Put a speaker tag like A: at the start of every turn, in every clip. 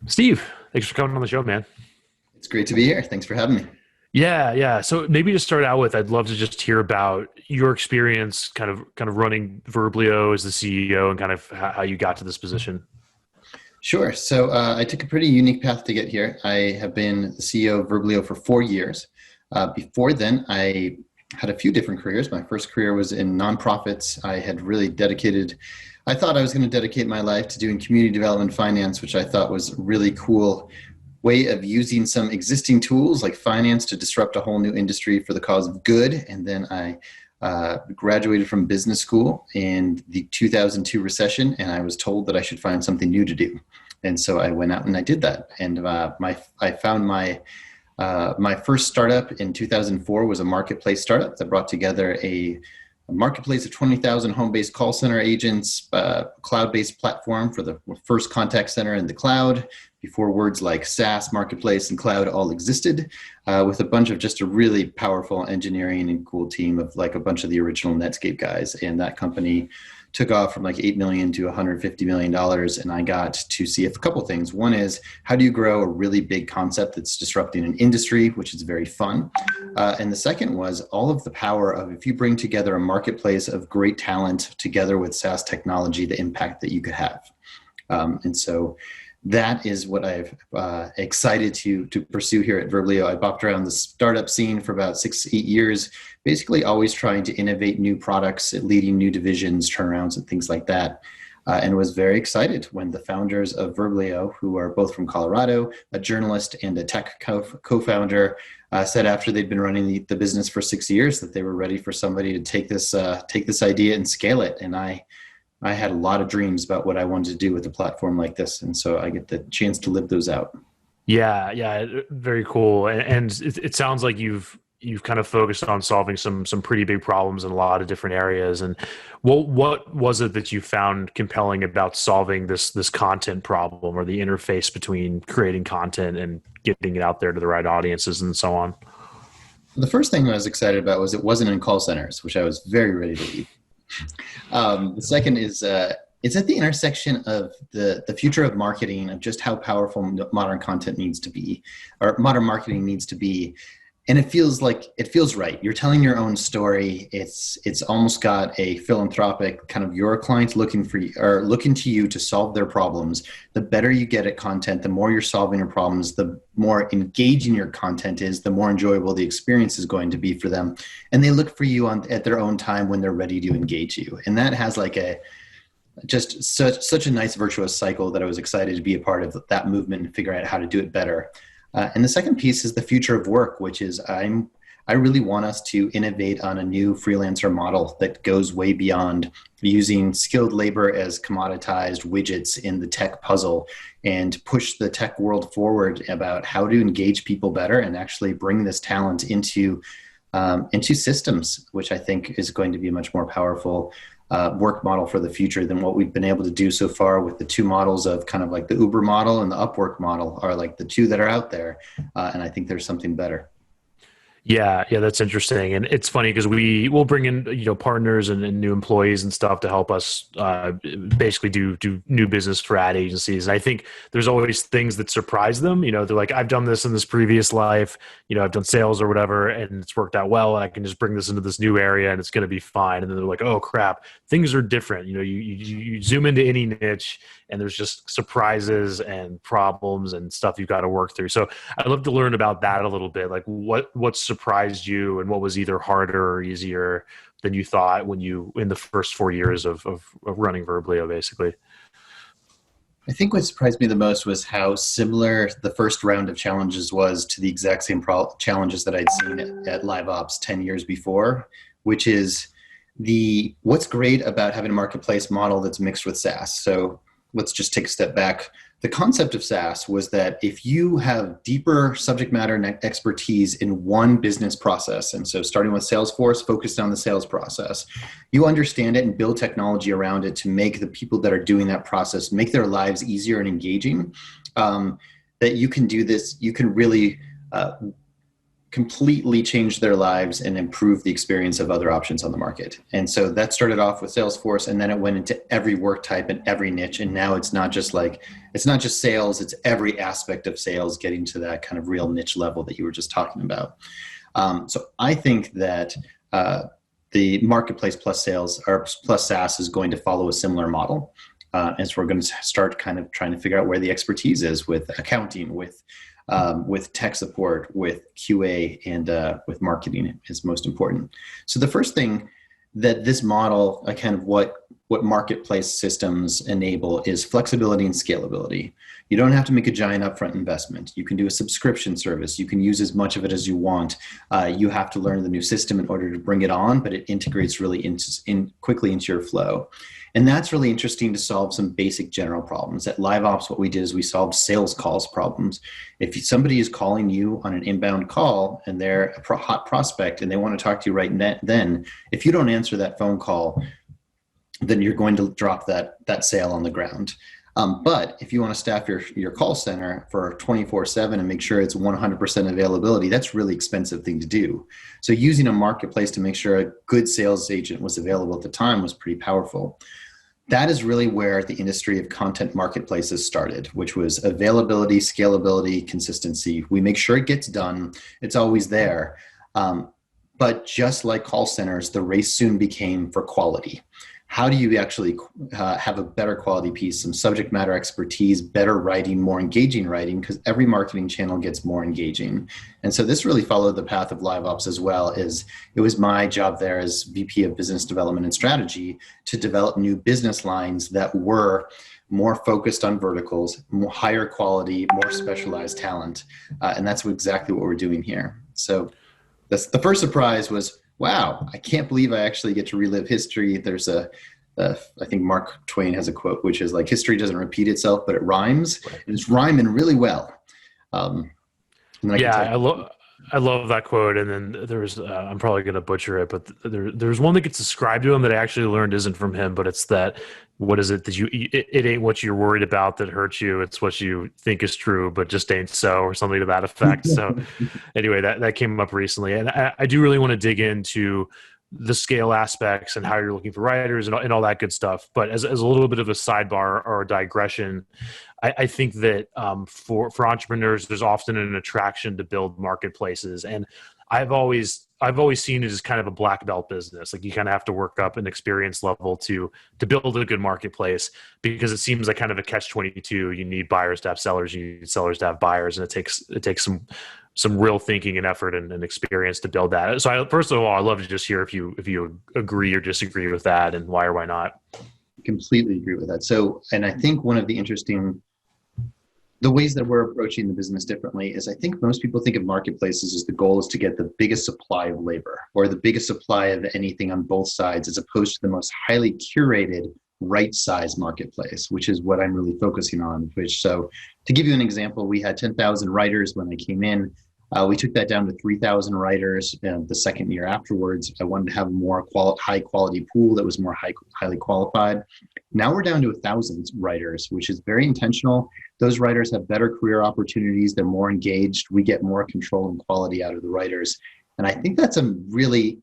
A: Steve, thanks for coming on the show, man.
B: It's great to be here. Thanks for having me.
A: Yeah. So maybe to start out with, I'd love to just hear about your experience, kind of running Verblio as the CEO, and kind of how you got to this position.
B: Sure. I took a pretty unique path to get here. I have been the CEO of Verblio for 4 years. Before then, I had a few different careers. My first career was in nonprofits. I thought I was going to dedicate my life to doing community development finance, which I thought was a really cool way of using some existing tools like finance to disrupt a whole new industry for the cause of good. And then I graduated from business school in the 2002 recession, and I was told that I should find something new to do. And so I went out and I did that. And I found my first startup in 2004 was a marketplace startup that brought together a marketplace of 20,000 home-based call center agents, cloud-based platform for the first contact center in the cloud, before words like SaaS, marketplace, and cloud all existed, with a bunch of just a really powerful engineering and cool team of like a bunch of the original Netscape guys. And that company took off from like 8 million to $150 million. And I got to see a couple things. One is, how do you grow a really big concept that's disrupting an industry, which is very fun. And the second was all of the power of, if you bring together a marketplace of great talent together with SaaS technology, the impact that you could have. And so that is what I've excited to pursue here at Verblio. I bopped around the startup scene for about 6 to 8 years, basically always trying to innovate new products, leading new divisions, turnarounds, and things like that. And was very excited when the founders of Verblio, who are both from Colorado, a journalist and a tech co-founder, said after they'd been running the business for 6 years that they were ready for somebody to take this idea and scale it. And I had a lot of dreams about what I wanted to do with a platform like this. And so I get the chance to live those out.
A: Yeah, very cool. And it sounds like you've kind of focused on solving some pretty big problems in a lot of different areas. And what was it that you found compelling about solving this content problem, or the interface between creating content and getting it out there to the right audiences and so on?
B: The first thing I was excited about was it wasn't in call centers, which I was very ready to leave. The second is it's at the intersection of the future of marketing, of just how powerful modern content needs to be, or modern marketing needs to be. And it feels right. You're telling your own story. It's almost got a philanthropic kind of, your clients looking for you, or looking to you to solve their problems. The better you get at content, the more you're solving your problems, the more engaging your content is, the more enjoyable the experience is going to be for them. And they look for you at their own time when they're ready to engage you. And that has like just such a nice virtuous cycle that I was excited to be a part of that movement and figure out how to do it better. And the second piece is the future of work, which is I really want us to innovate on a new freelancer model that goes way beyond using skilled labor as commoditized widgets in the tech puzzle, and push the tech world forward about how to engage people better and actually bring this talent into systems, which I think is going to be a much more powerful work model for the future than what we've been able to do so far with the two models of kind of like the Uber model and the Upwork model are like the two that are out there. And I think there's something better.
A: Yeah, that's interesting, and it's funny because we'll bring in partners and new employees and stuff to help us basically do new business for ad agencies. And I think there's always things that surprise them. They're like, I've done this in this previous life. I've done sales or whatever, and it's worked out well. And I can just bring this into this new area, and it's going to be fine. And then they're like, oh crap, things are different. You zoom into any niche, and there's just surprises and problems and stuff you've got to work through. So I'd love to learn about that a little bit. Like what surprised you, and what was either harder or easier than you thought when you, in the first 4 years of running Verblio, basically?
B: I think what surprised me the most was how similar the first round of challenges was to the exact same challenges that I'd seen at Live Ops 10 years before, which is what's great about having a marketplace model that's mixed with SaaS. So let's just take a step back. The concept of SaaS was that if you have deeper subject matter and expertise in one business process, and so starting with Salesforce, focused on the sales process, you understand it and build technology around it to make the people that are doing that process, make their lives easier and engaging, that you can do this, you can really completely change their lives and improve the experience of other options on the market. And so that started off with Salesforce, and then it went into every work type and every niche. And now it's not just sales, it's every aspect of sales getting to that kind of real niche level that you were just talking about. So I think that the marketplace plus sales or plus SaaS is going to follow a similar model. And so we're going to start kind of trying to figure out where the expertise is with accounting, with tech support, with QA, and with marketing is most important. So the first thing that this model, kind of what marketplace systems enable, is flexibility and scalability. You don't have to make a giant upfront investment. You can do a subscription service. You can use as much of it as you want. You have to learn the new system in order to bring it on, but it integrates really quickly into your flow. And that's really interesting to solve some basic general problems. At LiveOps, what we did is we solved sales calls problems. If somebody is calling you on an inbound call and they're a hot prospect and they want to talk to you right then, if you don't answer that phone call, then you're going to drop that sale on the ground. But if you want to staff your call center for 24/7 and make sure it's 100% availability, that's a really expensive thing to do. So using a marketplace to make sure a good sales agent was available at the time was pretty powerful. That is really where the industry of content marketplaces started, which was availability, scalability, consistency. We make sure it gets done. It's always there. But just like call centers, the race soon became for quality. How do you actually have a better quality piece, some subject matter expertise, better writing, more engaging writing, because every marketing channel gets more engaging. And so this really followed the path of LiveOps as well. It was my job there as VP of Business Development and Strategy to develop new business lines that were more focused on verticals, more higher quality, more specialized talent. And that's exactly what we're doing here. So the first surprise was, wow, I can't believe I actually get to relive history. There's I think Mark Twain has a quote, which is like, history doesn't repeat itself, but it rhymes. And it's rhyming really well.
A: I love that quote. And then there's, I'm probably going to butcher it, but there's one that gets ascribed to him that I actually learned isn't from him, but it's that, what is it that it ain't what you're worried about that hurts you. It's what you think is true, but just ain't so, or something to that effect. So anyway, that came up recently. And I do really want to dig into the scale aspects and how you're looking for writers and all that good stuff. But as a little bit of a sidebar or a digression, I think that for entrepreneurs, there's often an attraction to build marketplaces. And I've always seen it as kind of a black belt business. Like, you kind of have to work up an experience level to build a good marketplace, because it seems like kind of a catch-22. You need buyers to have sellers, you need sellers to have buyers, and it takes some real thinking and effort and experience to build that. So first of all, I'd love to just hear if you agree or disagree with that, and why or why not.
B: Completely agree with that. So, and I think one of the ways that we're approaching the business differently is, I think most people think of marketplaces as the goal is to get the biggest supply of labor or the biggest supply of anything on both sides, as opposed to the most highly curated, right size marketplace, which is what I'm really focusing on. So to give you an example, we had 10,000 writers when I came in. We took that down to 3,000 writers the second year afterwards. I wanted to have a more high quality pool that was more highly qualified. Now we're down to 1,000 writers, which is very intentional. Those writers have better career opportunities. They're more engaged. We get more control and quality out of the writers. And I think that's a really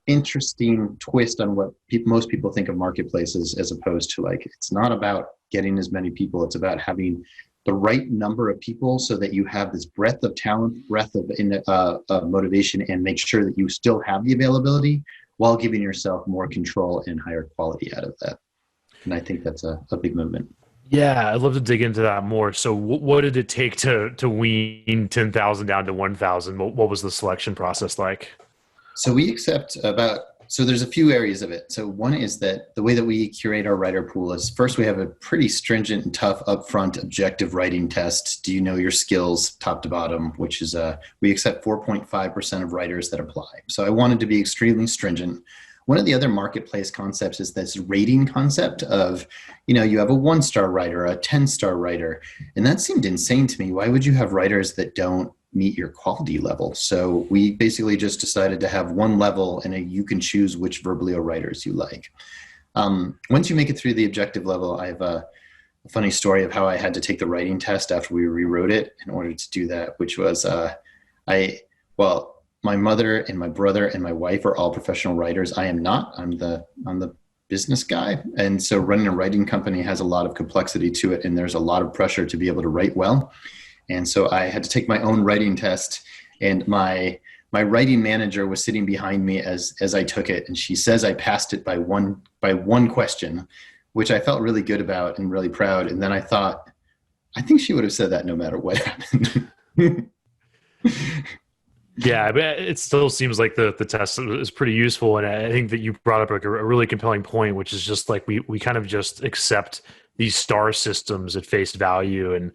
B: interesting twist on what most people think of marketplaces, as opposed to, like, it's not about getting as many people. It's about having the right number of people so that you have this breadth of talent, breadth of motivation, and make sure that you still have the availability while giving yourself more control and higher quality out of that. And I think that's a big movement.
A: Yeah, I'd love to dig into that more. So what did it take to wean 10,000 down to 1,000? What was the selection process like?
B: So we accept so there's a few areas of it. So one is that the way that we curate our writer pool is, first, we have a pretty stringent and tough upfront objective writing test. Do you know your skills top to bottom, which is we accept 4.5% of writers that apply. So I wanted to be extremely stringent. One of the other marketplace concepts is this rating concept of, you have a 1-star writer, a 10-star writer. And that seemed insane to me. Why would you have writers that don't meet your quality level? So we basically just decided to have one level, and you can choose which Verblio writers you like. Once you make it through the objective level, I have a funny story of how I had to take the writing test after we rewrote it in order to do that, which was what Well, my mother and my brother and my wife are all professional writers. I am not. I'm the business guy. And so running a writing company has a lot of complexity to it. And there's a lot of pressure to be able to write well. And so I had to take my own writing test, and my writing manager was sitting behind me as I took it. And she says I passed it by one question, which I felt really good about and really proud. And then I thought, I think she would have said that no matter what happened.
A: Yeah, but it still seems like the test is pretty useful, and I think that you brought up like a really compelling point, which is just like we kind of just accept these star systems at face value, and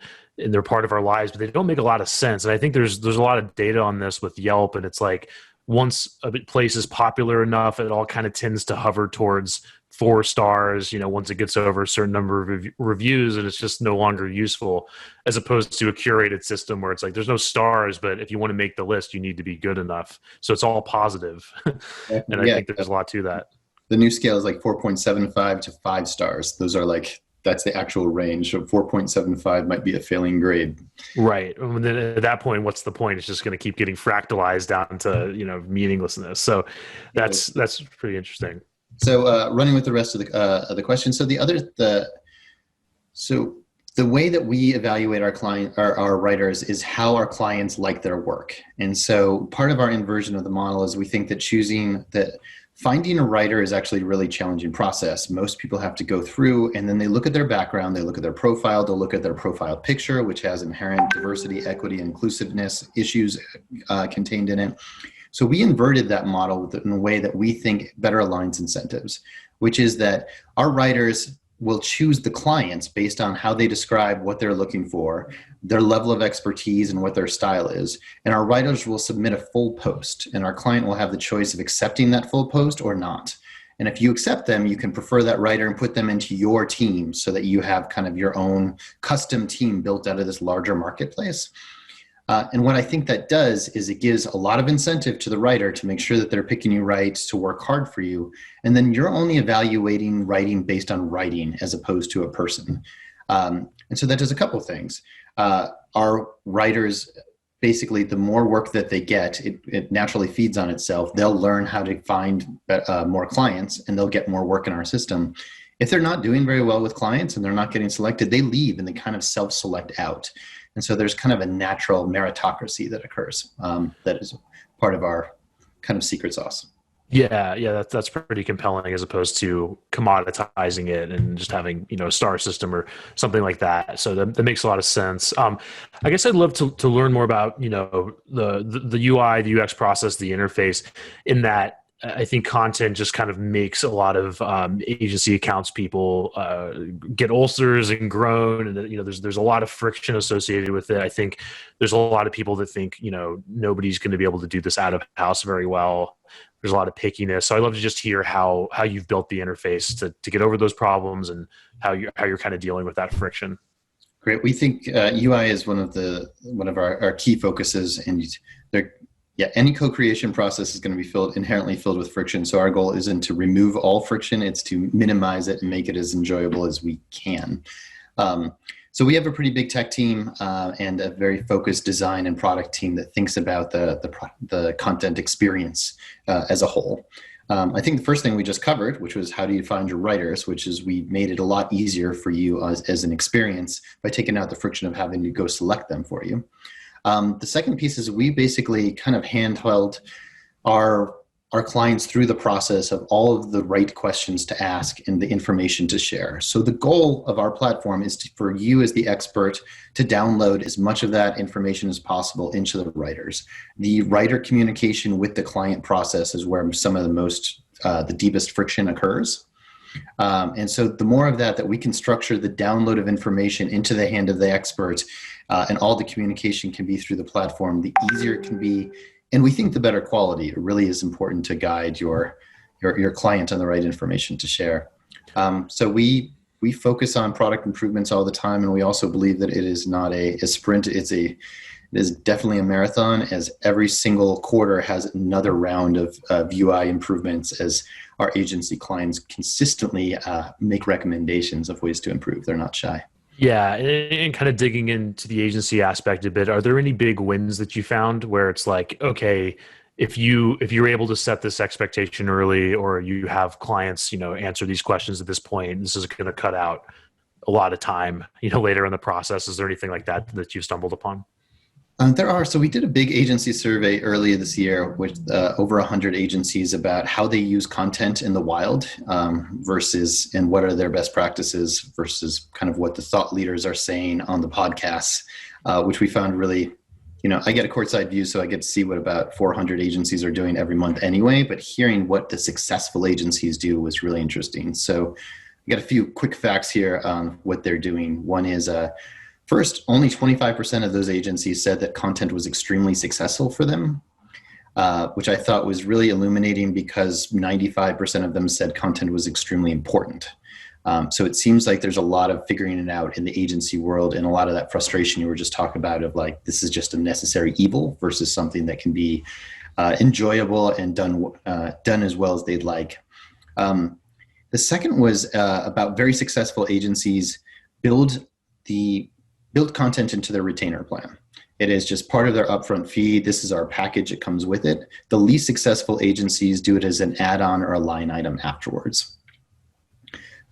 A: they're part of our lives, but they don't make a lot of sense. And I think there's a lot of data on this with Yelp, and it's like once a place is popular enough, it all kind of tends to hover towards 4 stars, once it gets over a certain number of reviews, and it's just no longer useful, as opposed to a curated system where it's like there's no stars, but if you want to make the list, you need to be good enough. So it's all positive. And I think there's a lot to that.
B: The new scale is like 4.75 to 5 stars. That's the actual range. So 4.75 might be a failing grade.
A: Right. And then at that point, what's the point? It's just going to keep getting fractalized down to, meaninglessness. So that's pretty interesting.
B: So running with the rest of the question. So the way that we evaluate our writers is how our clients like their work. And so part of our inversion of the model is we think that finding a writer is actually a really challenging process. Most people have to go through, and then they look at their background, they look at their profile, they'll look at their profile picture, which has inherent diversity, equity, inclusiveness issues contained in it. So we inverted that model in a way that we think better aligns incentives, which is that our writers will choose the clients based on how they describe what they're looking for, their level of expertise, and what their style is. And our writers will submit a full post, and our client will have the choice of accepting that full post or not. And if you accept them, you can prefer that writer and put them into your team so that you have kind of your own custom team built out of this larger marketplace. And what I think that does is it gives a lot of incentive to the writer to make sure that they're picking you right, to work hard for you. And then you're only evaluating writing based on writing as opposed to a person. And so that does a couple of things. Our writers, basically, the more work that they get, it naturally feeds on itself. They'll learn how to find more clients, and they'll get more work in our system. If they're not doing very well with clients and they're not getting selected, they leave and they kind of self-select out. And so there's kind of a natural meritocracy that occurs that is part of our kind of secret sauce.
A: Yeah, that's pretty compelling, as opposed to commoditizing it and just having a star system or something like that. So that makes a lot of sense. I guess I'd love to learn more about the UI, the UX process, the interface. In that, I think content just kind of makes a lot of agency accounts people get ulcers and groan, and there's a lot of friction associated with it. I think there's a lot of people that think nobody's going to be able to do this out of house very well. There's a lot of pickiness. So I'd love to just hear how you've built the interface to get over those problems, and how you're kind of dealing with that friction.
B: Great. We think UI is one of our key focuses, and any co-creation process is going to be inherently filled with friction. So our goal isn't to remove all friction; it's to minimize it and make it as enjoyable as we can. So we have a pretty big tech team and a very focused design and product team that thinks about the content experience as a whole. I think the first thing we just covered, which was how do you find your writers, which is we made it a lot easier for you as an experience by taking out the friction of having to go select them for you. The second piece is we basically kind of handheld our clients through the process of all of the right questions to ask and the information to share. So the goal of our platform is for you as the expert to download as much of that information as possible into the writers. The writer communication with the client process is where some of the deepest friction occurs. And so the more of that we can structure the download of information into the hand of the expert, and all the communication can be through the platform, the easier it can be. And we think the better quality. It really is important to guide your client on the right information to share. So we focus on product improvements all the time, and we also believe that it is not a sprint. It is definitely a marathon, as every single quarter has another round of UI improvements as our agency clients consistently make recommendations of ways to improve. They're not shy.
A: Yeah, and kind of digging into the agency aspect a bit, are there any big wins that you found where it's like, okay, if you're able to set this expectation early, or you have clients, answer these questions at this point, this is going to cut out a lot of time, later in the process. Is there anything like that that you stumbled upon?
B: There are. So we did a big agency survey earlier this year with over 100 agencies about how they use content in the wild versus and what are their best practices versus kind of what the thought leaders are saying on the podcasts, which we found really, I get a courtside view, so I get to see what about 400 agencies are doing every month anyway, but hearing what the successful agencies do was really interesting. So I got a few quick facts here on what they're doing. One is first, only 25% of those agencies said that content was extremely successful for them, which I thought was really illuminating because 95% of them said content was extremely important. So it seems like there's a lot of figuring it out in the agency world, and a lot of that frustration you were just talking about of like, this is just a necessary evil versus something that can be enjoyable and done as well as they'd like. The second was about very successful agencies build content into their retainer plan. It is just part of their upfront fee. This is our package. It comes with it. The least successful agencies do it as an add-on or a line item afterwards.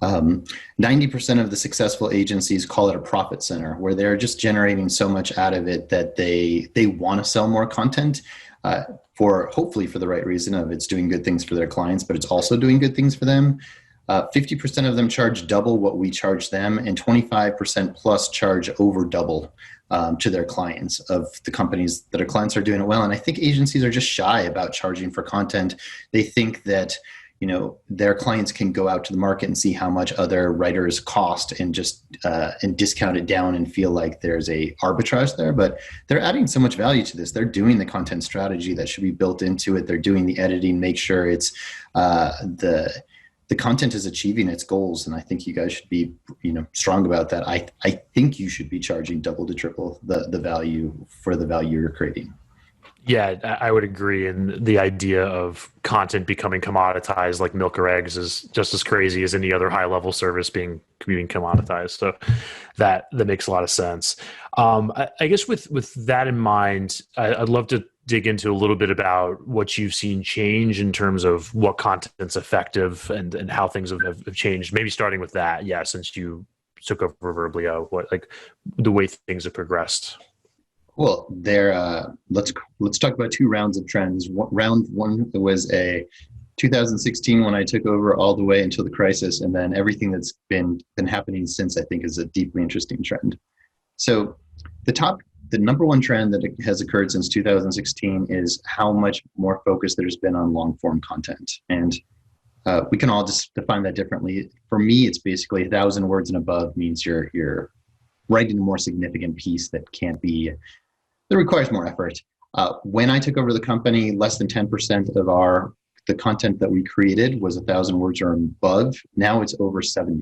B: 90% of the successful agencies call it a profit center, where they're just generating so much out of it that they want to sell more content hopefully for the right reason of it's doing good things for their clients, but it's also doing good things for them. 50% of them charge double what we charge them, and 25% plus charge over double to their clients of the companies that our clients are doing it well. And I think agencies are just shy about charging for content. They think that, their clients can go out to the market and see how much other writers cost and just and discount it down and feel like there's a arbitrage there. But they're adding so much value to this. They're doing the content strategy that should be built into it. They're doing the editing, make sure it's the content is achieving its goals. And I think you guys should be, strong about that. I think you should be charging double to triple the value for the value you're creating.
A: Yeah, I would agree. And the idea of content becoming commoditized like milk or eggs is just as crazy as any other high level service being commoditized. So that makes a lot of sense. I guess with that in mind, I'd love to dig into a little bit about what you've seen change in terms of what content's effective and how things have changed. Maybe starting with that, yeah, since you took over Verblio, what like the way things have progressed.
B: Well, let's talk about two rounds of trends. Round one was a 2016 when I took over all the way until the crisis, and then everything that's been happening since, I think, is a deeply interesting trend. So the number one trend that has occurred since 2016 is how much more focus there's been on long form content. And we can all just define that differently. For me, it's basically 1,000 words and above means you're writing a more significant piece that requires more effort. When I took over the company, less than 10% of the content that we created was 1,000 words or above. Now it's over 70%.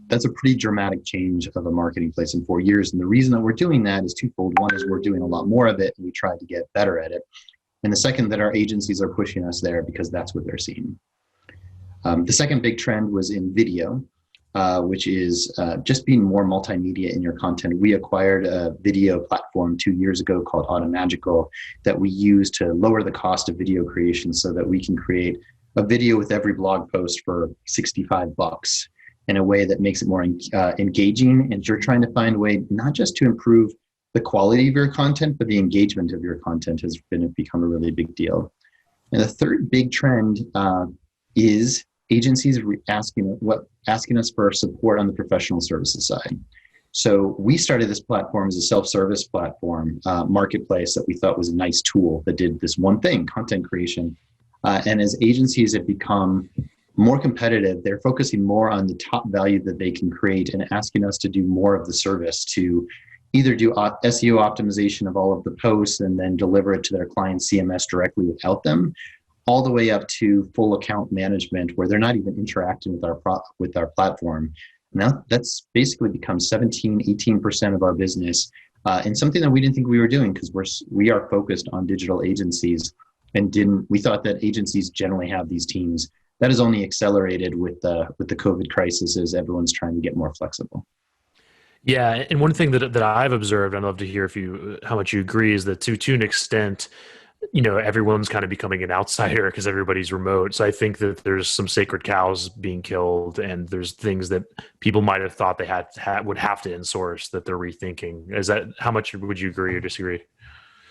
B: That's a pretty dramatic change of a marketing place in 4 years. And the reason that we're doing that is twofold. One is we're doing a lot more of it, and we try to get better at it. And the second, that our agencies are pushing us there because that's what they're seeing. The second big trend was in video, which is just being more multimedia in your content. We acquired a video platform 2 years ago called Automagical that we use to lower the cost of video creation so that we can create a video with every blog post for $65 in a way that makes it more engaging. And you're trying to find a way not just to improve the quality of your content, but the engagement of your content has become a really big deal. And the third big trend is agencies asking us for support on the professional services side. So we started this platform as a self-service platform, marketplace that we thought was a nice tool that did this one thing, content creation. And as agencies have become more competitive, they're focusing more on the top value that they can create and asking us to do more of the service, to either do SEO optimization of all of the posts and then deliver it to their client CMS directly without them, all the way up to full account management where they're not even interacting with our platform. Now that's basically become 18% of our business, and something that we didn't think we were doing because we are focused on digital agencies we thought that agencies generally have these teams. That is only accelerated with the COVID crisis as everyone's trying to get more flexible.
A: Yeah, and one thing that I've observed, I'd love to hear if you how much you agree, is that to an extent, everyone's kind of becoming an outsider because everybody's remote. So I think that there's some sacred cows being killed, and there's things that people might have thought they would have to insource that they're rethinking. Is that how much would you agree or disagree?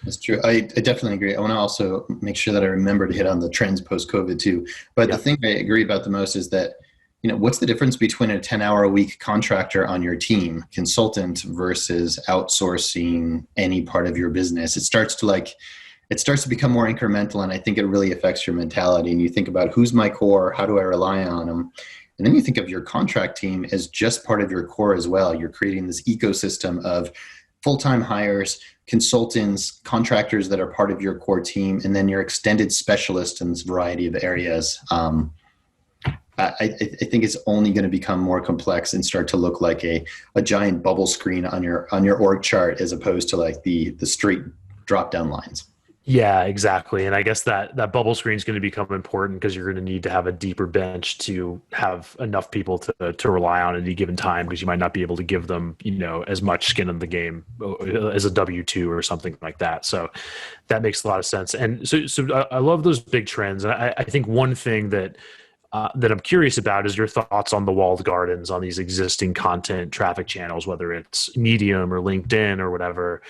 B: That's true. I definitely agree. I want to also make sure that I remember to hit on the trends post-COVID too. But the
A: Yeah.
B: thing I agree about the most is that, what's the difference between a 10-hour a week contractor on your team, consultant versus outsourcing any part of your business? It starts to become more incremental, and I think it really affects your mentality. And you think about who's my core, how do I rely on them? And then you think of your contract team as just part of your core as well. You're creating this ecosystem of full-time hires, consultants, contractors that are part of your core team, and then your extended specialists in this variety of areas. I think it's only going to become more complex and start to look like a giant bubble screen on your org chart, as opposed to like the straight drop down lines.
A: Yeah, exactly. And I guess that bubble screen is going to become important because you're going to need to have a deeper bench to have enough people to rely on at any given time, because you might not be able to give them, as much skin in the game as a W-2 or something like that. So that makes a lot of sense. And so I love those big trends. And I think one thing that I'm curious about is your thoughts on the walled gardens on these existing content traffic channels, whether it's Medium or LinkedIn or whatever.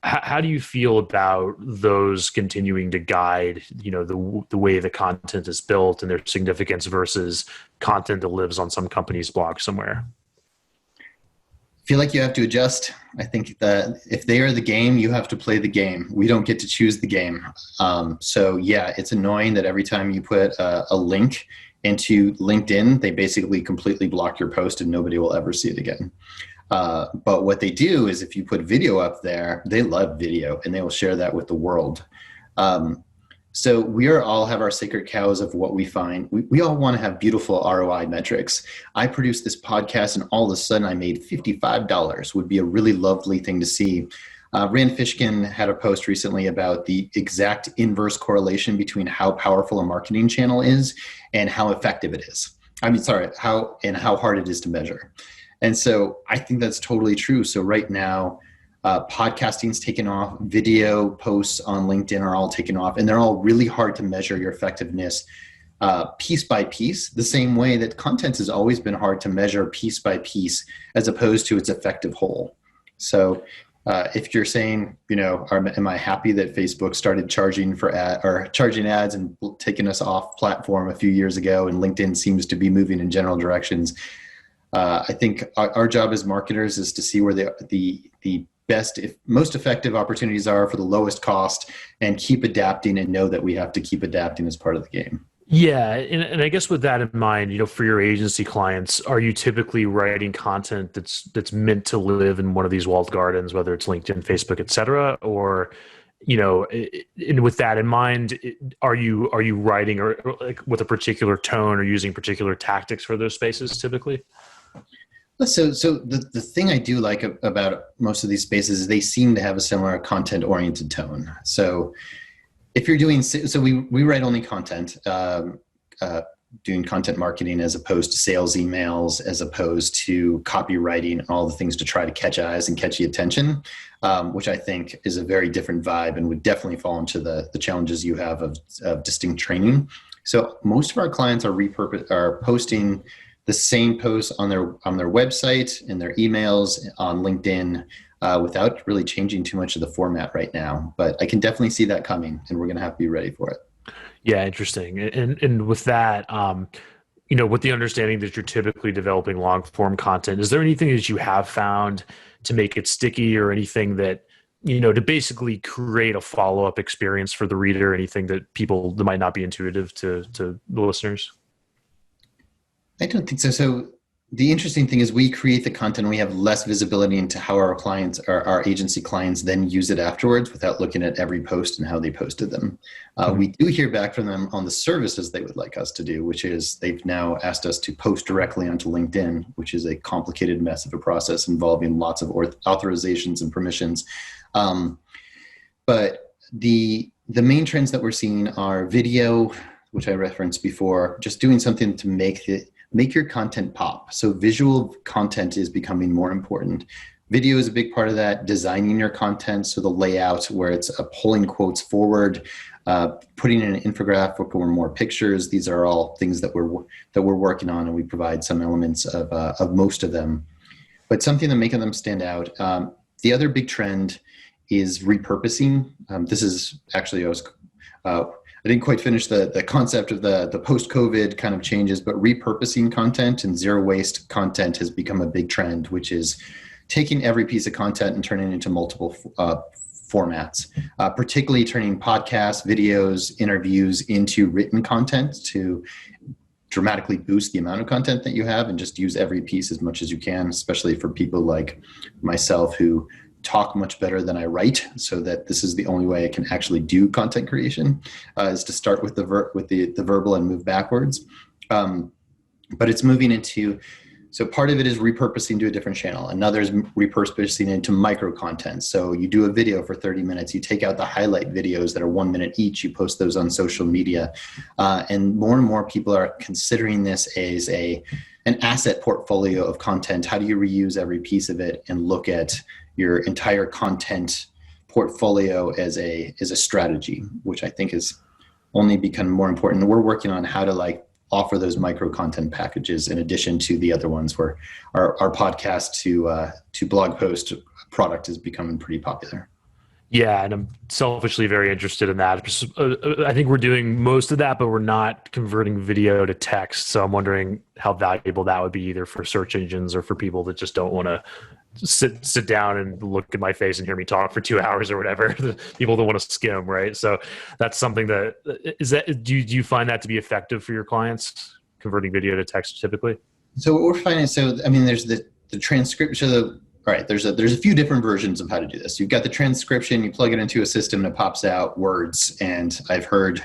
A: How do you feel about those continuing to guide, the way the content is built and their significance versus content that lives on some company's blog somewhere?
B: Feel like you have to adjust. I think that if they are the game, you have to play the game. We don't get to choose the game. So yeah, it's annoying that every time you put a link into LinkedIn, they basically completely block your post and nobody will ever see it again. But what they do is if you put video up there, they love video and they will share that with the world. So all have our sacred cows of what we find. We all want to have beautiful ROI metrics. I produced this podcast and all of a sudden I made $55 would be a really lovely thing to see. Rand Fishkin had a post recently about the exact inverse correlation between how powerful a marketing channel is and how effective it is. How hard it is to measure. And so I think that's totally true. So right now, podcasting's taken off, video posts on LinkedIn are all taken off, and they're all really hard to measure your effectiveness piece by piece, the same way that content has always been hard to measure piece by piece as opposed to its effective whole. So if you're saying, am I happy that Facebook started charging charging ads and taking us off platform a few years ago, and LinkedIn seems to be moving in general directions? I think our job as marketers is to see where the best, most effective opportunities are for the lowest cost, and keep adapting and know that we have to keep adapting as part of the game.
A: Yeah, and I guess with that in mind, for your agency clients, are you typically writing content that's meant to live in one of these walled gardens, whether it's LinkedIn, Facebook, et cetera, or and with that in mind, are you writing or like with a particular tone or using particular tactics for those spaces typically?
B: So the thing I do like about most of these spaces is they seem to have a similar content oriented tone. So if you're doing, so we write only content, doing content marketing as opposed to sales emails, as opposed to copywriting and all the things to try to catch eyes and catchy attention, which I think is a very different vibe and would definitely fall into the challenges you have of distinct training. So most of our clients are posting the same posts on their website and their emails on LinkedIn without really changing too much of the format right now. But I can definitely see that coming, and we're going to have to be ready for it.
A: Yeah, interesting. And with that, with the understanding that you're typically developing long form content, is there anything that you have found to make it sticky, or anything that to basically create a follow up experience for the reader? Anything that that might not be intuitive to the listeners?
B: I don't think so. So the interesting thing is we create the content, we have less visibility into how our clients, our agency clients, then use it afterwards without looking at every post and how they posted them. We do hear back from them on the services they would like us to do, which is they've now asked us to post directly onto LinkedIn, which is a complicated mess of a process involving lots of authorizations and permissions. But the main trends that we're seeing are video, which I referenced before, just doing something to make make your content pop. So visual content is becoming more important. Video is a big part of that, designing your content. So the layout where it's pulling quotes forward, putting in an infographic or more pictures. These are all things that we're working on, and we provide some elements of most of them. But something that making them stand out. The other big trend is repurposing. This is actually, I didn't quite finish the concept of the post-COVID kind of changes, but repurposing content and zero waste content has become a big trend, which is taking every piece of content and turning it into multiple formats, particularly turning podcasts, videos, interviews into written content to dramatically boost the amount of content that you have and just use every piece as much as you can, especially for people like myself who talk much better than I write, so that this is the only way I can actually do content creation, is to start with the verbal and move backwards. But it's moving into, so part of it is repurposing to a different channel. Another is repurposing into micro content. So you do a video for 30 minutes, you take out the highlight videos that are 1 minute each, you post those on social media. And more people are considering this as an asset portfolio of content. How do you reuse every piece of it and look at your entire content portfolio as a strategy, which I think has only become more important. We're working on how to offer those micro content packages in addition to the other ones where our podcast to blog post product is becoming pretty popular.
A: Yeah, and I'm selfishly very interested in that. I think we're doing most of that, but we're not converting video to text. So I'm wondering how valuable that would be either for search engines or for people that just don't want to sit down and look at my face and hear me talk for 2 hours or whatever. People don't want to skim, right? So that's something do you find that to be effective for your clients, converting video to text typically?
B: So what we're finding, there's the transcription. There's a few different versions of how to do this. You've got the transcription, you plug it into a system and it pops out words. And I've heard,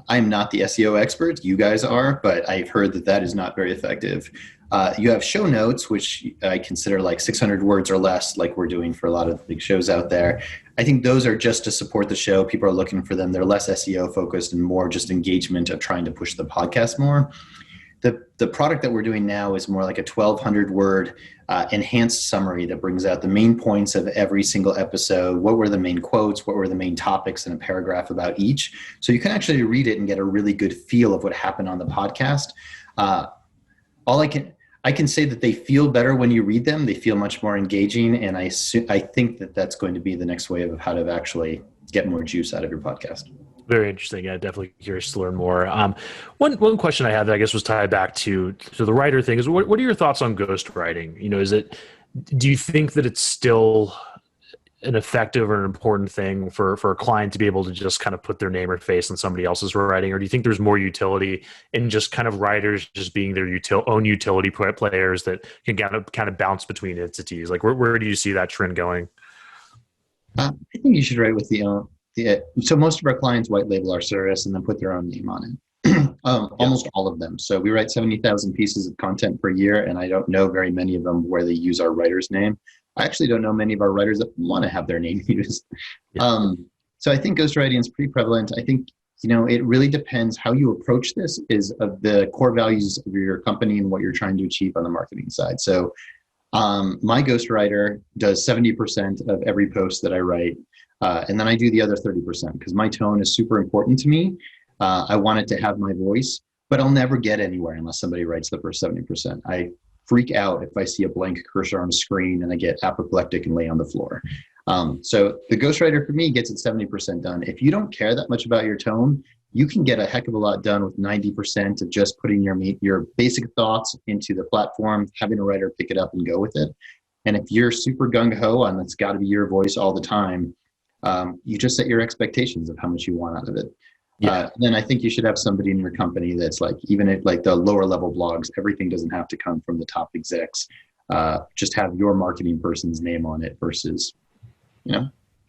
B: I'm not the SEO expert, you guys are, but I've heard that is not very effective. You have show notes, which I consider 600 words or less, like we're doing for a lot of the big shows out there. I think those are just to support the show. People are looking for them. They're less SEO focused and more just engagement of trying to push the podcast more. The product that we're doing now is more like a 1,200 word enhanced summary that brings out the main points of every single episode. What were the main quotes? What were the main topics in a paragraph about each? So you can actually read it and get a really good feel of what happened on the podcast. I can say that they feel better when you read them. They feel much more engaging. And I think that that's going to be the next wave of how to actually get more juice out of your podcast.
A: Very interesting. Yeah, definitely curious to learn more. One question I had that I guess was tied back to the writer thing is what are your thoughts on ghostwriting? Do you think that it's still an effective or an important thing for a client to be able to just kind of put their name or face on somebody else's writing? Or do you think there's more utility in just kind of writers just being their own utility players that can kind of bounce between entities? Where do you see that trend going?
B: I think you should write with so most of our clients white label our service and then put their own name on it. Almost all of them. So we write 70,000 pieces of content per year, and I don't know very many of them where they use our writer's name. I actually don't know many of our writers that want to have their name used. Yeah. So I think ghostwriting is pretty prevalent. I think, it really depends how you approach this is of the core values of your company and what you're trying to achieve on the marketing side. So my ghostwriter does 70% of every post that I write. And then I do the other 30% because my tone is super important to me. I want it to have my voice, but I'll never get anywhere unless somebody writes the first 70%. I freak out if I see a blank cursor on a screen and I get apoplectic and lay on the floor. So the ghostwriter for me gets it 70% done. If you don't care that much about your tone, you can get a heck of a lot done with 90% of just putting your basic thoughts into the platform, having a writer pick it up and go with it. And if you're super gung-ho and it's got to be your voice all the time, you just set your expectations of how much you want out of it. Yeah. Then I think you should have somebody in your company that's even at the lower level blogs, everything doesn't have to come from the top execs. Just have your marketing person's name on it versus,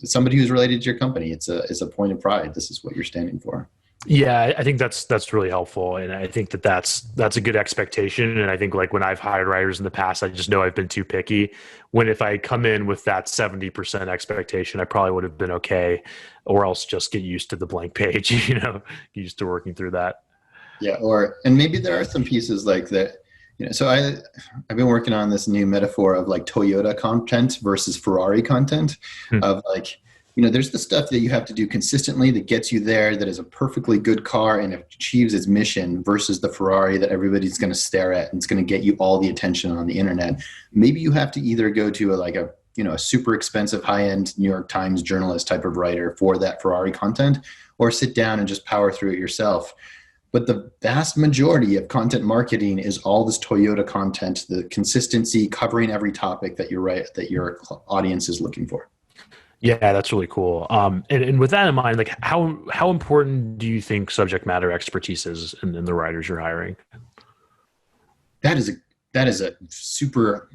B: somebody who's related to your company. It's a point of pride. This is what you're standing for.
A: Yeah, I think that's really helpful, and I think that's a good expectation. And I think when I've hired writers in the past, I just know I've been too picky. If I come in with that 70% expectation, I probably would have been okay, or else just get used to the blank page. Get used to working through that.
B: Yeah, and maybe there are some pieces like that. So I've been working on this new metaphor of like Toyota content versus Ferrari content,
A: Hmm.
B: of like, there's the stuff that you have to do consistently that gets you there, that is a perfectly good car and achieves its mission, versus the Ferrari that everybody's going to stare at and it's going to get you all the attention on the internet. Maybe you have to either go to a super expensive high-end New York Times journalist type of writer for that Ferrari content, or sit down and just power through it yourself. But the vast majority of content marketing is all this Toyota content, the consistency, covering every topic that your audience is looking for.
A: Yeah, that's really cool. And with that in mind, like how important do you think subject matter expertise is in the writers you're hiring?
B: That is a that is a super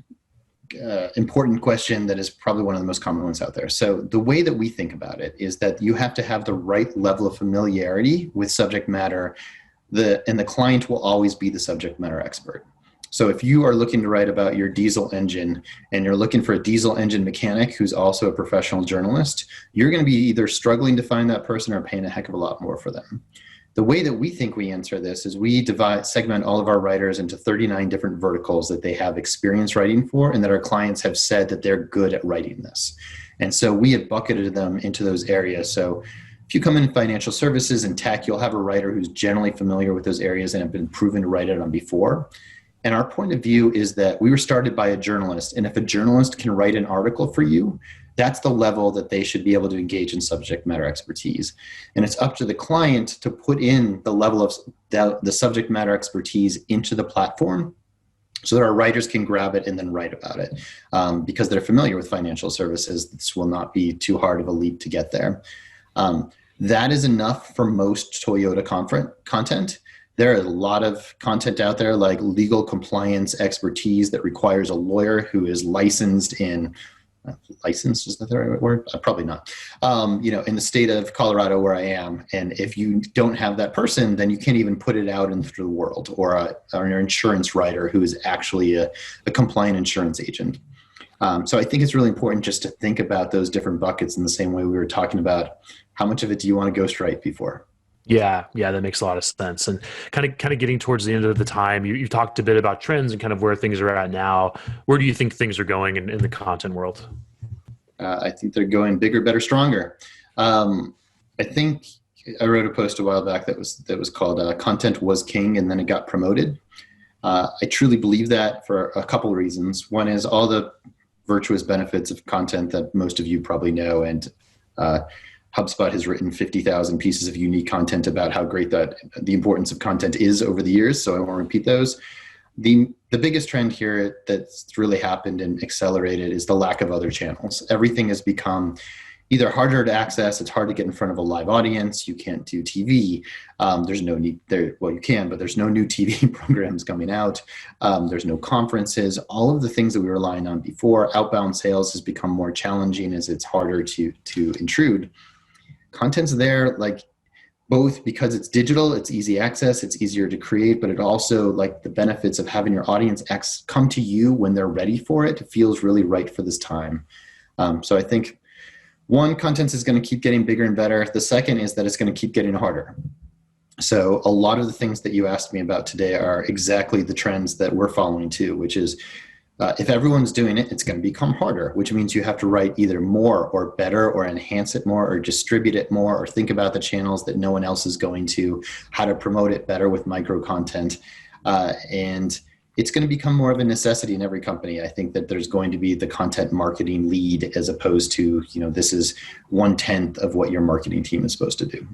B: important question that is probably one of the most common ones out there. So the way that we think about it is that you have to have the right level of familiarity with subject matter. And the client will always be the subject matter expert. So if you are looking to write about your diesel engine and you're looking for a diesel engine mechanic who's also a professional journalist, you're going to be either struggling to find that person or paying a heck of a lot more for them. The way that we think we answer this is we segment all of our writers into 39 different verticals that they have experience writing for, and that our clients have said that they're good at writing this. And so we have bucketed them into those areas. So if you come in financial services and tech, you'll have a writer who's generally familiar with those areas and have been proven to write it on before. And our point of view is that we were started by a journalist. And if a journalist can write an article for you, that's the level that they should be able to engage in subject matter expertise. And it's up to the client to put in the level of the subject matter expertise into the platform so that our writers can grab it and then write about it. Because they're familiar with financial services, this will not be too hard of a leap to get there. That is enough for most Toyota content. There are a lot of content out there like legal compliance expertise that requires a lawyer who is licensed in licensed, is that the right word? Probably not. In the state of Colorado where I am, and if you don't have that person, then you can't even put it out into the world, or an insurance writer who is actually a compliant insurance agent. So I think it's really important just to think about those different buckets in the same way we were talking about how much of it do you want to ghostwrite before.
A: Yeah, that makes a lot of sense. And kind of getting towards the end of the time, you talked a bit about trends and kind of where things are at now. Where do you think things are going in the content world?
B: I think they're going bigger, better, stronger. I think I wrote a post a while back that was called "Content Was King," and then it got promoted. I truly believe that for a couple of reasons. One is all the virtuous benefits of content that most of you probably know, and HubSpot has written 50,000 pieces of unique content about how great the importance of content is over the years, so I won't repeat those. The biggest trend here that's really happened and accelerated is the lack of other channels. Everything has become either harder to access, it's hard to get in front of a live audience, you can't do TV, there's no need there, well you can, but there's no new TV programs coming out, there's no conferences, all of the things that we were relying on before. Outbound sales has become more challenging as it's harder to intrude. Content's there, like, both because it's digital, it's easy access, it's easier to create, but it also, like, the benefits of having your audience come to you when they're ready for it feels really right for this time. So I think one, content is going to keep getting bigger and better. The second is that it's going to keep getting harder. So a lot of the things that you asked me about today are exactly the trends that we're following too, which is if everyone's doing it, it's going to become harder, which means you have to write either more or better or enhance it more or distribute it more or think about the channels that no one else is going to, how to promote it better with micro content. And it's going to become more of a necessity in every company. I think that there's going to be the content marketing lead as opposed to, this is 1/10 of what your marketing team is supposed to do.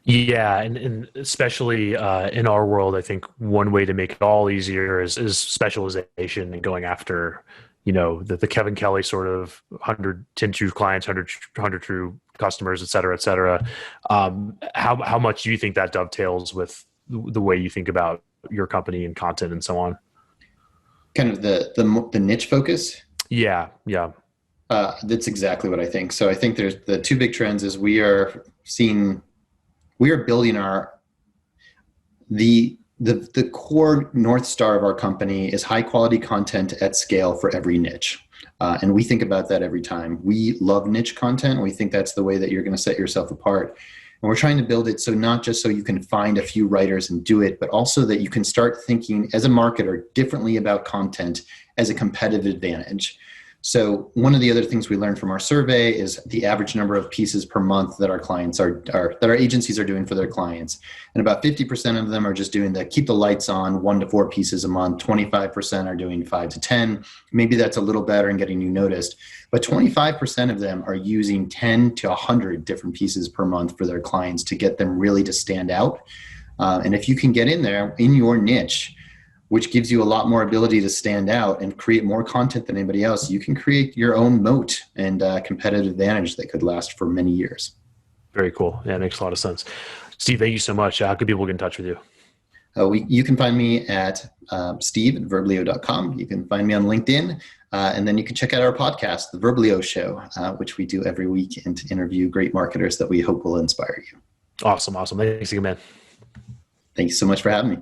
A: Yeah, and especially in our world, I think one way to make it all easier is specialization and going after, the Kevin Kelly sort of 110 true clients, 100 true customers, et cetera, et cetera. How much do you think that dovetails with the way you think about your company and content and so on?
B: Kind of the niche focus.
A: Yeah.
B: That's exactly what I think. So I think there's the two big trends is we are building the core North Star of our company is high quality content at scale for every niche. And we think about that every time. We love niche content. We think that's the way that you're going to set yourself apart. And we're trying to build it so not just so you can find a few writers and do it, but also that you can start thinking as a marketer differently about content as a competitive advantage. So one of the other things we learned from our survey is the average number of pieces per month that our clients that our agencies are doing for their clients. And about 50% of them are just doing the keep the lights on 1 to 4 pieces a month. 25% are doing 5 to 10. Maybe that's a little better and getting you noticed. But 25% of them are using 10 to 100 different pieces per month for their clients to get them really to stand out. And if you can get in there in your niche, which gives you a lot more ability to stand out and create more content than anybody else, you can create your own moat and competitive advantage that could last for many years.
A: Very cool. Yeah, it makes a lot of sense. Steve, thank you so much. How can people get in touch with you?
B: You can find me at steve@verblio.com. You can find me on LinkedIn. And then you can check out our podcast, The Verblio Show, which we do every week and to interview great marketers that we hope will inspire you.
A: Awesome. Thanks again, man.
B: Thank you so much for having me.